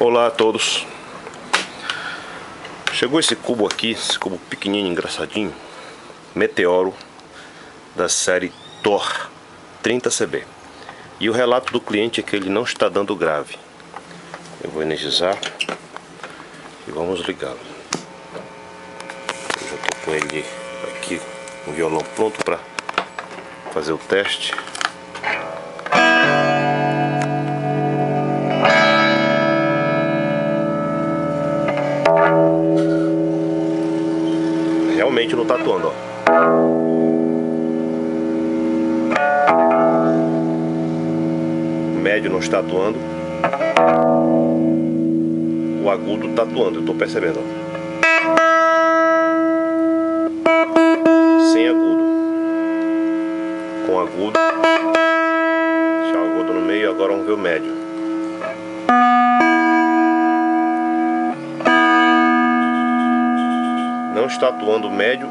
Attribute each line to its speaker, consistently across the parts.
Speaker 1: Olá a todos. Chegou esse cubo aqui, esse cubo pequenininho, engraçadinho, Meteoro, da série Thor 30CB. E o relato do cliente é que ele não está dando grave. Eu vou energizar e vamos ligá-lo. Eu já estou com ele aqui, o violão pronto para fazer o teste. Realmente não está atuando, ó. O médio não está atuando. O agudo está atuando, eu estou percebendo, ó. Sem agudo. Com agudo. Deixar o agudo no meio, agora vamos ver o médio. Não está atuando o médio.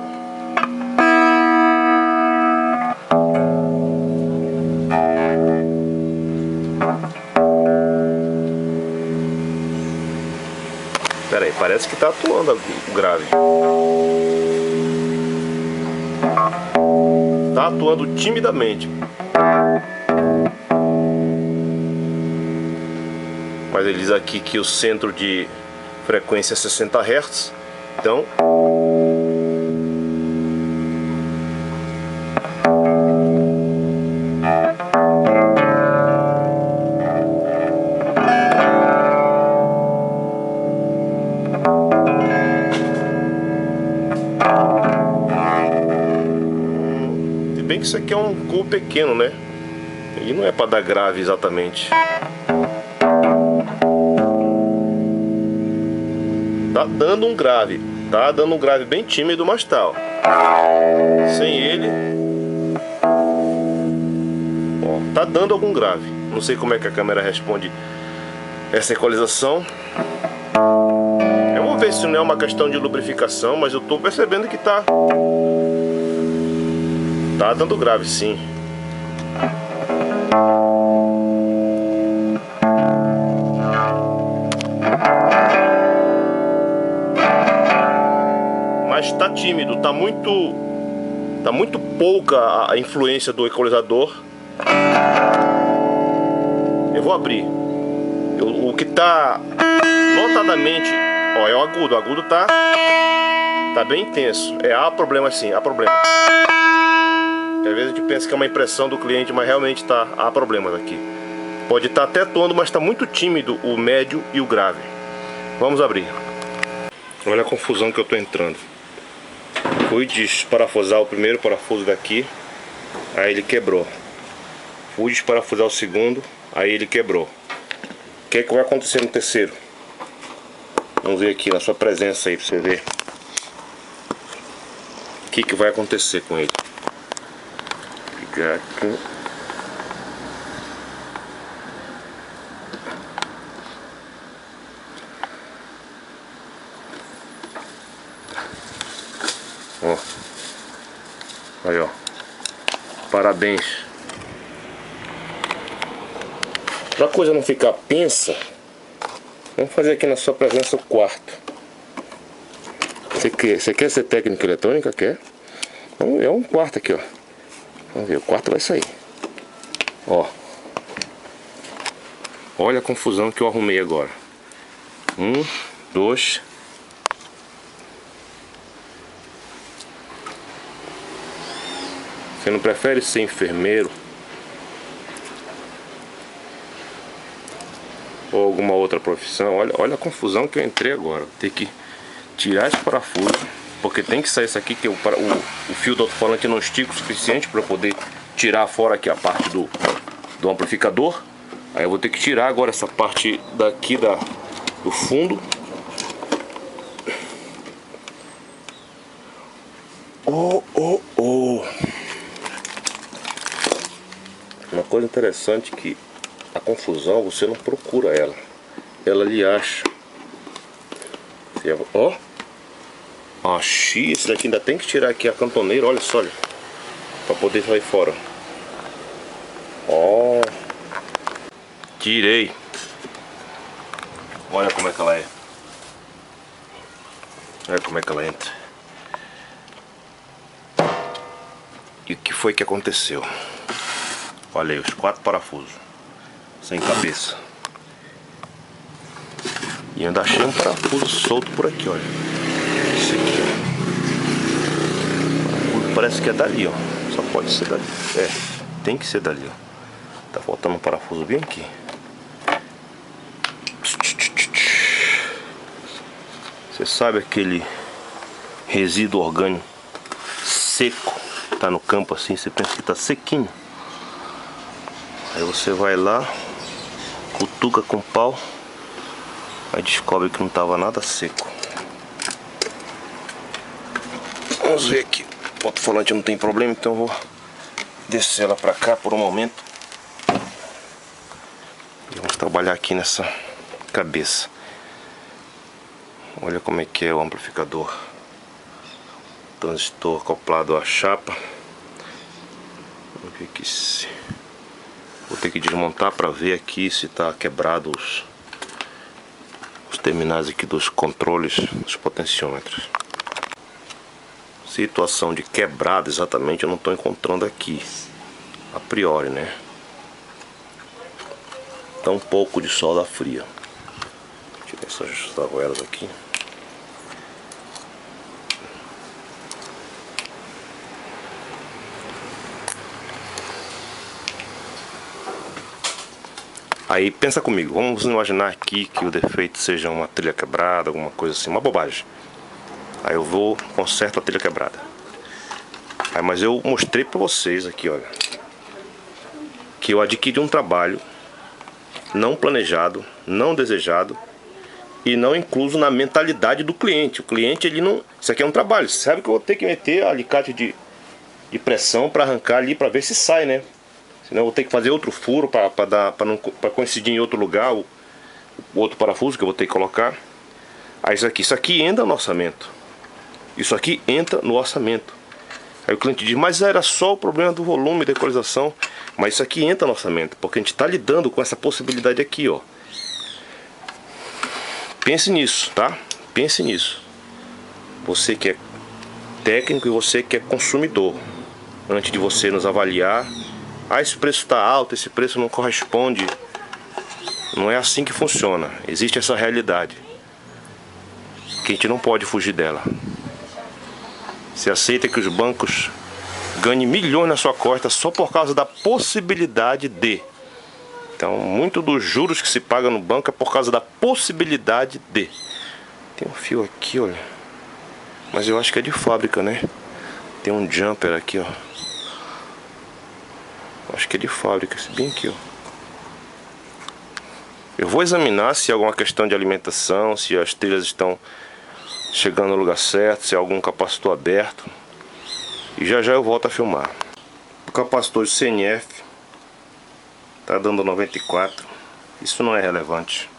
Speaker 1: Pera aí, parece que está atuando o grave. Está atuando timidamente. Mas ele diz aqui que o centro de frequência é 60 Hz. Então, se bem que isso aqui é um cubo pequeno, né? Ele não é para dar grave exatamente. Tá dando um grave. Tá dando um grave bem tímido, mas tá, ó. Sem ele, ó, tá dando algum grave. Não sei como é que a câmera responde essa equalização. Eu vou ver se não é uma questão de lubrificação, mas eu tô percebendo que tá dando grave, sim. Mas tá tímido, tá muito pouca a influência do equalizador. Eu vou abrir. O que tá notadamente, ó, é o agudo tá bem intenso. Há problema sim, há problema. Às vezes a gente pensa que é uma impressão do cliente, mas realmente há problemas aqui. Pode estar até atuando, mas está muito tímido o médio e o grave. Vamos abrir. Olha a confusão que eu tô entrando. Fui desparafusar o primeiro parafuso daqui, aí ele quebrou. Fui desparafusar o segundo, aí ele quebrou. O que é que vai acontecer no terceiro? Vamos ver aqui na sua presença aí pra você ver o que vai acontecer com ele. Ficar aqui. Ó. Aí, ó. Parabéns. Pra coisa não ficar pensa, vamos fazer aqui na sua presença o quarto. Você quer ser técnico eletrônica? Quer? É um quarto aqui, ó. Vamos ver, o quarto vai sair. Ó. Olha a confusão que eu arrumei agora. 1, 2. Você não prefere ser enfermeiro? Ou alguma outra profissão? Olha a confusão que eu entrei agora. Tem que tirar esse parafuso, porque tem que sair isso aqui, que o fio do alto-falante não estica o suficiente para poder tirar fora aqui a parte do amplificador. Aí eu vou ter que tirar agora essa parte daqui do fundo. Uma coisa interessante que a confusão você não procura ela lhe acha. Ó, achei. Esse daqui ainda tem que tirar aqui a cantoneira, olha só, para poder sair fora. Ó, tirei. Olha como é que ela é. Olha como é que ela entra. E o que foi que aconteceu? Olha aí, os 4 parafusos sem cabeça. E ainda achei um parafuso solto por aqui, olha. Esse aqui, ó. Parece que é dali, ó. Só pode ser dali. É, tem que ser dali, ó. Tá faltando um parafuso bem aqui. Você sabe aquele resíduo orgânico seco, tá no campo assim, você pensa que tá sequinho. Aí você vai lá, cutuca com pau, aí descobre que não tava nada seco. Vamos ver aqui. O alto-falante não tem problema, então eu vou descer ela pra cá por um momento. E vamos trabalhar aqui nessa cabeça. Olha como é que é o amplificador. Transistor acoplado à chapa. Vamos ver aqui se... Vou ter que desmontar para ver aqui se está quebrado os terminais aqui dos controles dos potenciômetros. Situação de quebrada exatamente eu não estou encontrando aqui a priori, né? Tá um pouco de solda fria. Tirar essas tavelas aqui. Aí pensa comigo, vamos imaginar aqui que o defeito seja uma trilha quebrada, alguma coisa assim, uma bobagem. Aí eu vou, conserto a trilha quebrada. Aí, mas eu mostrei pra vocês aqui, olha, que eu adquiri um trabalho não planejado, não desejado e não incluso na mentalidade do cliente. O cliente, ele não... Isso aqui é um trabalho, você sabe que eu vou ter que meter alicate de pressão para arrancar ali, para ver se sai, né? Senão eu vou ter que fazer outro furo para coincidir em outro lugar o outro parafuso que eu vou ter que colocar. Aí isso aqui entra no orçamento. Isso aqui entra no orçamento. Aí o cliente diz, mas era só o problema do volume da equalização. Mas isso aqui entra no orçamento, porque a gente está lidando com essa possibilidade aqui, ó. Pense nisso, tá? Pense nisso. Você que é técnico e você que é consumidor. Antes de você nos avaliar, esse preço está alto, esse preço não corresponde. Não é assim que funciona. Existe essa realidade que a gente não pode fugir dela. Você aceita que os bancos ganhem milhões na sua costa só por causa da possibilidade de. Então, muito dos juros que se paga no banco é por causa da possibilidade de. Tem um fio aqui, olha. Mas eu acho que é de fábrica, né? Tem um jumper aqui, ó. Acho que é de fábrica, esse bem aqui, ó. Eu vou examinar se é alguma questão de alimentação, se as trilhas estão chegando no lugar certo, se é algum capacitor aberto. E já já eu volto a filmar. O capacitor de CNF tá dando 94. Isso não é relevante.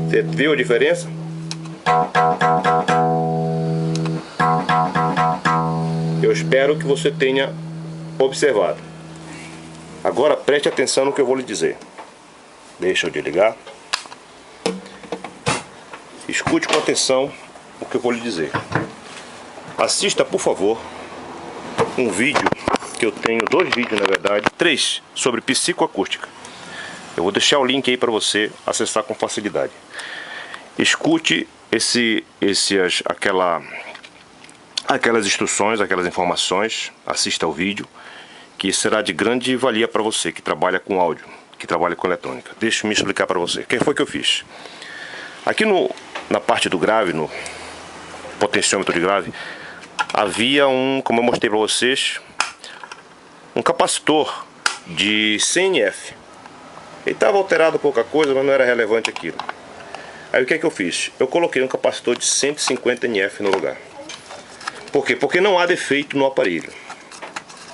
Speaker 1: Você viu a diferença? Eu espero que você tenha observado. Agora preste atenção no que eu vou lhe dizer. Deixa eu desligar. Escute com atenção o que eu vou lhe dizer. Assista, por favor, um vídeo que eu tenho, 2 vídeos na verdade, 3, sobre psicoacústica. Eu vou deixar o link aí para você acessar com facilidade. Escute aquelas instruções, aquelas informações, assista ao vídeo, que será de grande valia para você que trabalha com áudio, que trabalha com eletrônica. Deixa eu me explicar para você. O que foi que eu fiz? Aqui na parte do grave, no potenciômetro de grave, havia como eu mostrei para vocês, um capacitor de CNF. Ele estava alterado pouca coisa, mas não era relevante aquilo. Aí o que é que eu fiz? Eu coloquei um capacitor de 150 NF no lugar. Por quê? Porque não há defeito no aparelho.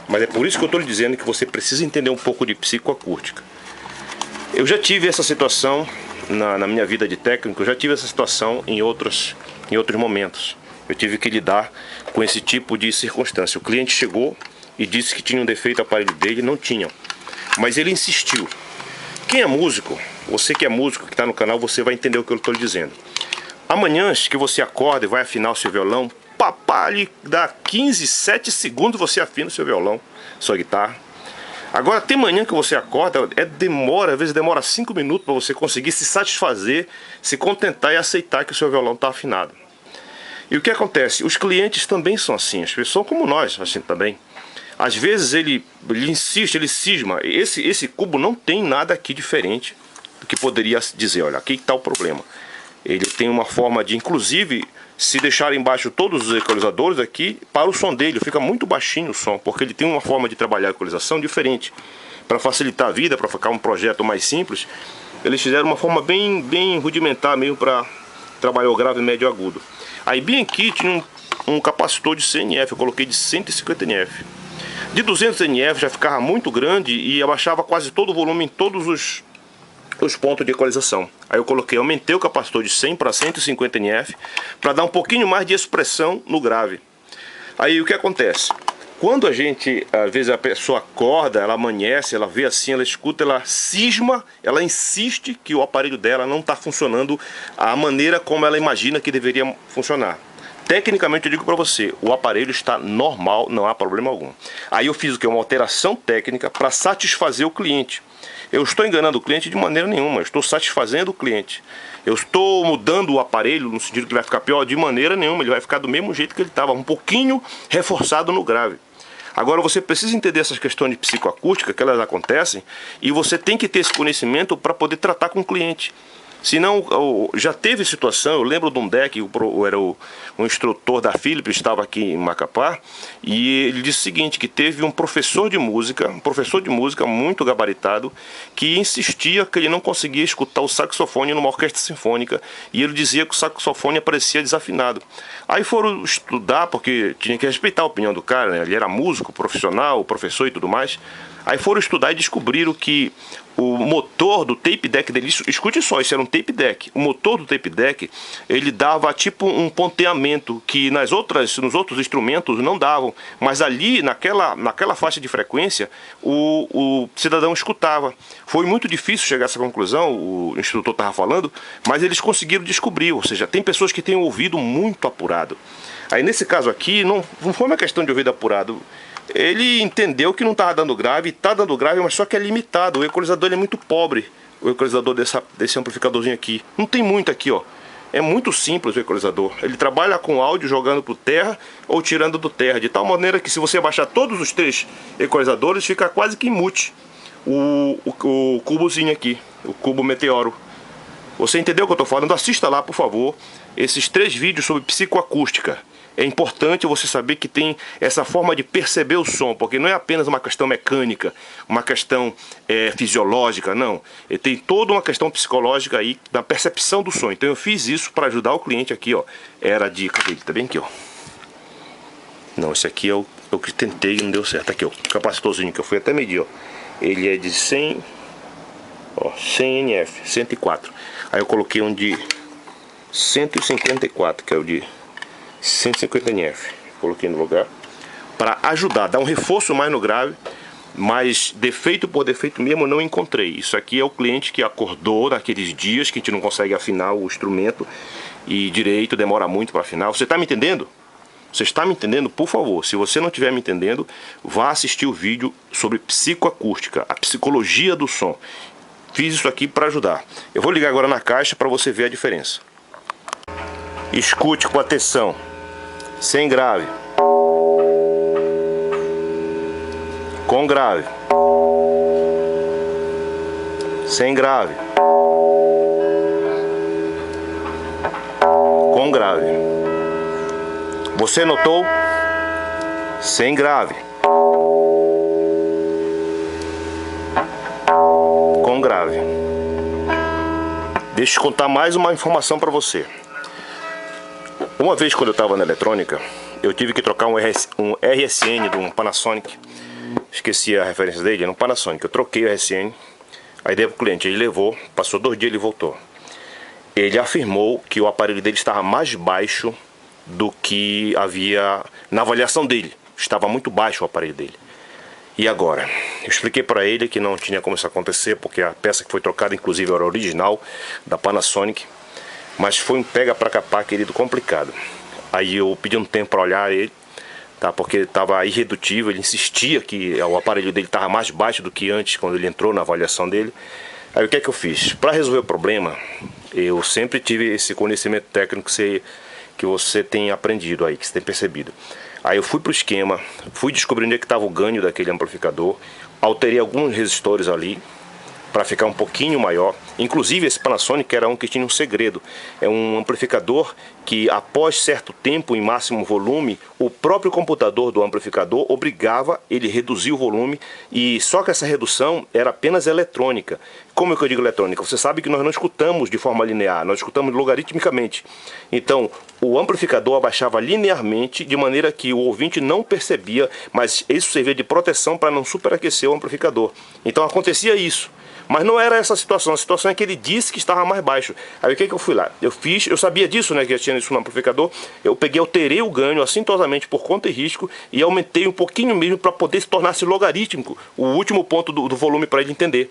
Speaker 1: Mas é por isso que eu estou lhe dizendo que você precisa entender um pouco de psicoacústica. Eu já tive essa situação na minha vida de técnico, eu já tive essa situação em outros momentos. Eu tive que lidar com esse tipo de circunstância. O cliente chegou e disse que tinha um defeito no aparelho dele, não tinha. Mas ele insistiu. Quem é músico, você que é músico, que está no canal, você vai entender o que eu estou lhe dizendo. Amanhã que você acorda e vai afinar o seu violão, papá, lhe dá 15, 7 segundos você afina o seu violão, sua guitarra. Agora tem manhã que você acorda, às vezes demora 5 minutos para você conseguir se satisfazer, se contentar e aceitar que o seu violão está afinado. E o que acontece? Os clientes também são assim, as pessoas como nós, assim também. Às vezes ele insiste, ele cisma, esse cubo não tem nada aqui diferente do que poderia dizer, olha, aqui está o problema. Ele tem uma forma de, inclusive, se deixar embaixo todos os equalizadores aqui, para o som dele, fica muito baixinho o som, porque ele tem uma forma de trabalhar a equalização diferente. Para facilitar a vida, para ficar um projeto mais simples, eles fizeram uma forma bem rudimentar mesmo para trabalhar o grave, médio e agudo. Aí bem aqui tinha um capacitor de 100 NF, eu coloquei de 150 NF. De 200 NF já ficava muito grande e abaixava quase todo o volume em todos os pontos de equalização. Aí eu aumentei o capacitor de 100 para 150 NF para dar um pouquinho mais de expressão no grave. Aí o que acontece? Quando às vezes a pessoa acorda, ela amanhece, ela vê assim, ela escuta, ela cisma, ela insiste que o aparelho dela não está funcionando a maneira como ela imagina que deveria funcionar. Tecnicamente eu digo para você, o aparelho está normal, não há problema algum. Aí eu fiz o que? Uma alteração técnica para satisfazer o cliente. Eu estou enganando o cliente de maneira nenhuma, eu estou satisfazendo o cliente. Eu estou mudando o aparelho no sentido que vai ficar pior de maneira nenhuma, ele vai ficar do mesmo jeito que ele estava, um pouquinho reforçado no grave. Agora você precisa entender essas questões de psicoacústica, que elas acontecem, e você tem que ter esse conhecimento para poder tratar com o cliente. Senão, já teve situação, eu lembro de um deck, era o instrutor da Philips, estava aqui em Macapá, e ele disse o seguinte, que teve um professor de música muito gabaritado, que insistia que ele não conseguia escutar o saxofone numa orquestra sinfônica, e ele dizia que o saxofone parecia desafinado. Aí foram estudar, porque tinha que respeitar a opinião do cara, né? Ele era músico, profissional, professor e tudo mais. Aí foram estudar e descobriram que o motor do tape deck dele, escute só, isso era um tape deck. O motor do tape deck, ele dava tipo um ponteamento que nos outros instrumentos não davam. Mas ali, naquela faixa de frequência, o cidadão escutava. Foi muito difícil chegar a essa conclusão, o instrutor estava falando, mas eles conseguiram descobrir. Ou seja, tem pessoas que têm o ouvido muito apurado. Aí nesse caso aqui, não foi uma questão de ouvido apurado. Ele entendeu que não estava dando grave, está dando grave, mas só que é limitado. O equalizador ele é muito pobre, o equalizador desse amplificadorzinho aqui. Não tem muito aqui, ó. É muito simples o equalizador. Ele trabalha com áudio jogando para o terra ou tirando do terra, de tal maneira que se você baixar todos os 3 equalizadores, fica quase que mute o cubozinho aqui, o cubo meteoro. Você entendeu o que eu estou falando? Assista lá, por favor, esses 3 vídeos sobre psicoacústica. É importante você saber que tem essa forma de perceber o som, porque não é apenas uma questão mecânica, uma questão fisiológica, não. Ele tem toda uma questão psicológica aí na percepção do som. Então eu fiz isso para ajudar o cliente aqui, ó. Era a dica dele, tá bem aqui, ó. Não, esse aqui é o que tentei e não deu certo. Aqui, ó, o capacitorzinho que eu fui até medir, ó. Ele é de 100 NF, 104. Aí eu coloquei um de 154, que é o de 150 NF, coloquei no lugar para ajudar, dar um reforço mais no grave, mas defeito por defeito mesmo eu não encontrei. Isso aqui é o cliente que acordou naqueles dias que a gente não consegue afinar o instrumento e direito, demora muito para afinar. Você está me entendendo? Você está me entendendo? Por favor, se você não estiver me entendendo, vá assistir o vídeo sobre psicoacústica, a psicologia do som. Fiz isso aqui para ajudar. Eu vou ligar agora na caixa para você ver a diferença. Escute com atenção, sem grave, com grave, sem grave, com grave. Você notou? Sem grave, com grave. Deixa eu contar mais uma informação para você. Uma vez quando eu estava na eletrônica, eu tive que trocar um RSN de um Panasonic. Esqueci a referência dele, era um Panasonic. Eu troquei o RSN, aí dei pro cliente, ele levou, passou 2 dias, ele voltou. Ele afirmou que o aparelho dele estava mais baixo do que havia na avaliação dele. Estava muito baixo o aparelho dele. E agora? Eu expliquei para ele que não tinha como isso acontecer, porque a peça que foi trocada, inclusive, era original da Panasonic. Mas foi um pega para capar, querido, complicado. Aí eu pedi um tempo para olhar ele, tá? Porque ele estava irredutível, ele insistia que o aparelho dele estava mais baixo do que antes, quando ele entrou na avaliação dele. Aí o que é que eu fiz? Para resolver o problema, eu sempre tive esse conhecimento técnico que você tem aprendido aí, que você tem percebido. Aí eu fui pro esquema, fui descobrir onde é que estava o ganho daquele amplificador, alterei alguns resistores ali para ficar um pouquinho maior. Inclusive esse Panasonic era um que tinha um segredo. É um amplificador que após certo tempo em máximo volume, o próprio computador do amplificador obrigava ele a reduzir o volume, e só que essa redução era apenas eletrônica. Como é que eu digo eletrônica? Você sabe que nós não escutamos de forma linear, nós escutamos logaritmicamente. Então o amplificador abaixava linearmente, de maneira que o ouvinte não percebia, mas isso servia de proteção para não superaquecer o amplificador. Então acontecia isso. Mas não era essa a situação é que ele disse que estava mais baixo. Aí o que eu fui lá? Eu sabia disso, né, que eu tinha isso no amplificador. Eu peguei, alterei o ganho assintosamente por conta e risco e aumentei um pouquinho mesmo para poder se tornar-se logarítmico, o último ponto do volume para ele entender.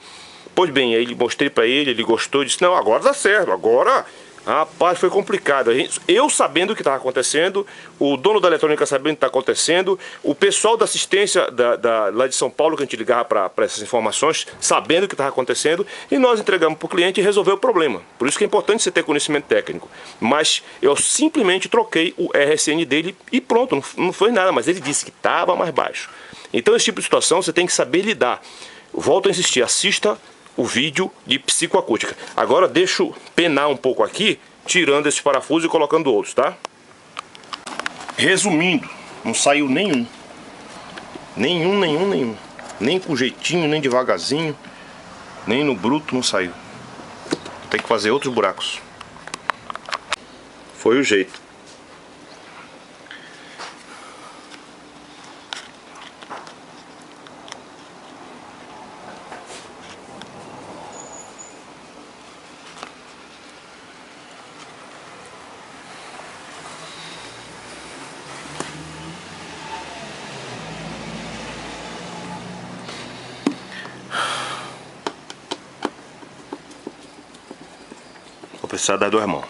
Speaker 1: Pois bem, aí mostrei para ele, ele gostou e disse, não, agora dá certo, agora... Rapaz, foi complicado. Eu sabendo o que estava acontecendo, o dono da eletrônica sabendo o que está acontecendo, o pessoal da assistência lá de São Paulo, que a gente ligava para essas informações, sabendo o que estava acontecendo, e nós entregamos para o cliente e resolveu o problema. Por isso que é importante você ter conhecimento técnico. Mas eu simplesmente troquei o RSN dele e pronto, não foi nada, mas ele disse que estava mais baixo. Então esse tipo de situação você tem que saber lidar. Volto a insistir, assista o vídeo de psicoacústica. Agora deixo penar um pouco aqui, tirando esses parafusos e colocando outros, tá? Resumindo, não saiu nenhum. Nenhum. Nem com jeitinho, nem devagarzinho, nem no bruto não saiu. Tem que fazer outros buracos. Foi o jeito. Vou precisar das 2 mãos.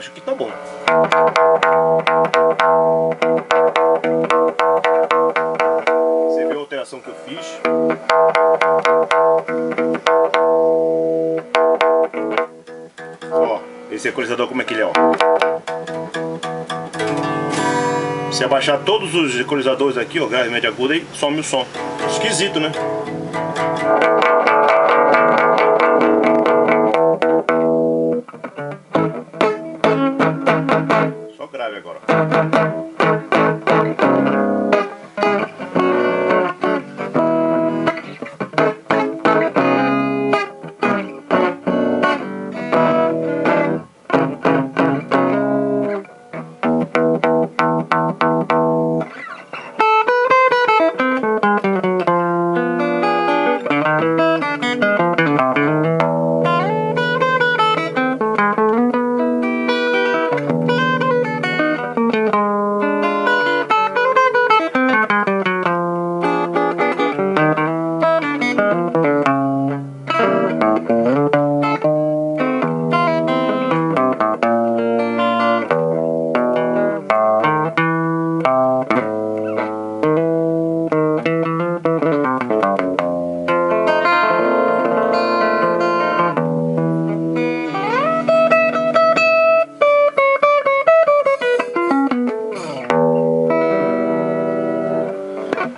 Speaker 1: acho que tá bom. Você viu a alteração que eu fiz? Ó, esse equalizador como é que ele é, ó. Se abaixar todos os equalizadores aqui, ó, grave, média, aguda, aí some o som. Esquisito, né? Só grave agora.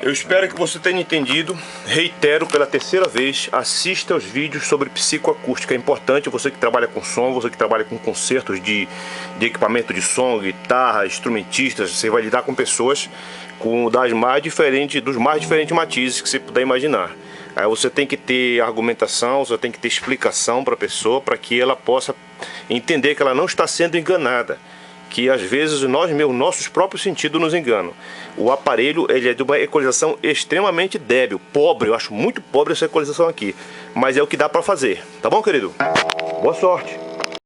Speaker 1: Eu espero que você tenha entendido. Reitero pela terceira vez, assista aos vídeos sobre psicoacústica. É importante, você que trabalha com som, você que trabalha com concertos de equipamento de som, guitarra, instrumentistas, você vai lidar com pessoas dos mais diferentes matizes que você puder imaginar. Aí você tem que ter argumentação, você tem que ter explicação para a pessoa, para que ela possa entender que ela não está sendo enganada. Que às vezes nossos próprios sentidos nos enganam. O aparelho, ele é de uma equalização extremamente débil, pobre, eu acho muito pobre essa equalização aqui, mas é o que dá para fazer. Tá bom, querido? Boa sorte!